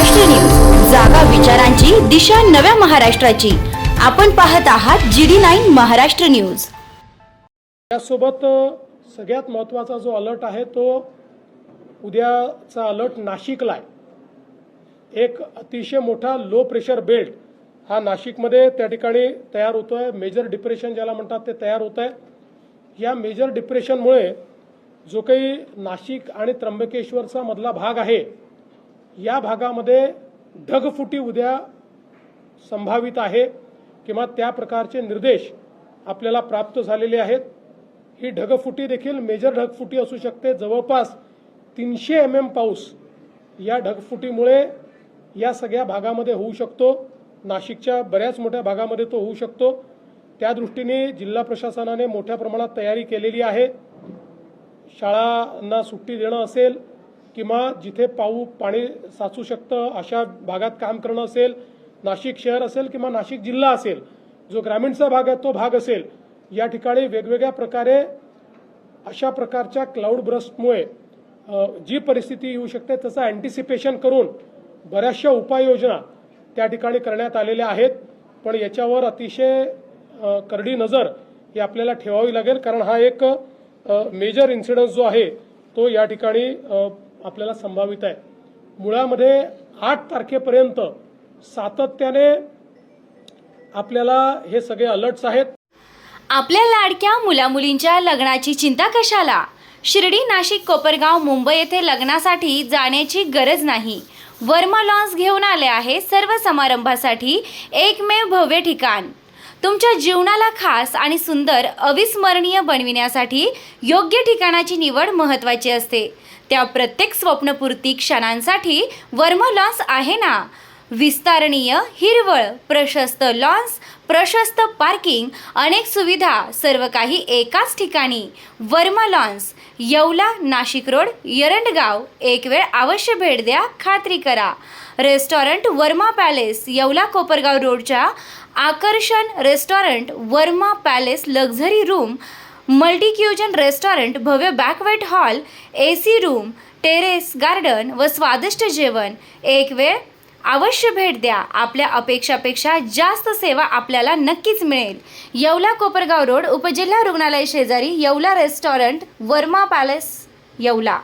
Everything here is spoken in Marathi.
महाराष्ट्र न्यूज, जागा विचारांची, दिशा नव्या महाराष्ट्राची। आपण पाहत आहात GD9 महाराष्ट्र न्यूज। यासोबत सगळ्यात महत्त्वाचा जो अलर्ट आहे तो उद्याचा अलर्ट नाशिकला आहे। एक अतिशय मोठा लो प्रेशर बेल्ट हा नाशिकमध्ये त्या ठिकाणी तयार होतोय। मेजर डिप्रेशन ज्याला म्हणतात ते तयार होत आहे। या मेजर डिप्रेशनमुळे जो काही नाशिक आणि त्र्यंबकेश्वरचा मधला भाग आहे या भागामध्ये ढगफुटी उद्या संभावित आहे किंवा त्या प्रकारचे निर्देश आपल्याला प्राप्त झालेले आहेत। ही ढगफुटी देखील मेजर ढगफुटी असू शकते। जवळपास 300 mm पाऊस या ढगफुटीमुळे या सगळ्या भागामध्ये होऊ शकतो। नाशिकच्या बऱ्याच मोठ्या भागामध्ये तो होऊ शकतो। त्या दृष्टीने जिल्हा प्रशासनाने मोठ्या प्रमाणात तयारी केलेली आहे। शाळांना सुट्टी देणं असेल किंवा जिथे पाणी साचू शकतं अशा भागात काम करणं असेल, नाशिक शहर असेल किंवा नाशिक जिल्हा असेल, जो ग्रामीणचा भाग आहे तो भाग असेल, या ठिकाणी वेगवेगळ्या प्रकारे अशा प्रकारच्या क्लाउड ब्रस्टमुळे जी परिस्थिती येऊ शकते त्याचं अँटिसिपेशन करून बऱ्याचशा उपाययोजना त्या ठिकाणी करण्यात आलेल्या आहेत। पण याच्यावर अतिशय करडी नजर ही आपल्याला ठेवावी लागेल, कारण हा एक मेजर इन्सिडन्स जो आहे तो या ठिकाणी आपल्याला संभावित आहे। मुळामध्ये 8 तारखेपर्यंत सातत्याने आपल्याला हे सगळे अलर्ट्स आहेत। आपल्या लाडक्या मुलामुलींच्या लग्नाची चिंता कशाला? शिर्डी, नाशिक, कोपरगाव, मुंबई येथे लग्नासाठी जाण्याची गरज नाही। वर्मा लॉन्स घेऊन आले आहे सर्व समारंभासाठी एकमेव भव्य ठिकाण। तुमच्या जीवनाला खास आणि सुंदर अविस्मरणीय बनविण्यासाठी योग्य ठिकाणाची निवड महत्त्वाची असते। त्या प्रत्येक स्वप्नपूर्ती क्षणांसाठी वर्मा लॉन्स आहे ना। विस्तारणीय, हिरवळ, प्रशस्त लॉन्स, प्रशस्त पार्किंग, अनेक सुविधा, सर्व काही एकाच ठिकाणी। Varma lawns, Yeola, Nashik road, Erandgaon. एक वेळ अवश्य भेट द्या, खात्री करा। रेस्टॉरंट वर्मा पॅलेस, येवला कोपरगाव रोडच्या आकर्षण restaurant Varma palace, luxury room, multicuisine restaurant, भव्य banquet hall, AC room, terrace garden व स्वादिष्ट जेवण। एक वेळ अवश्य भेट द्या। आपल्या अपेक्षापेक्षा जास्त सेवा आपल्याला नक्कीच मिळेल। येवला कोपरगाव रोड, उपजिल्हा रुग्णालय शेजारी, येवला रेस्टॉरंट वर्मा पॅलेस, येवला।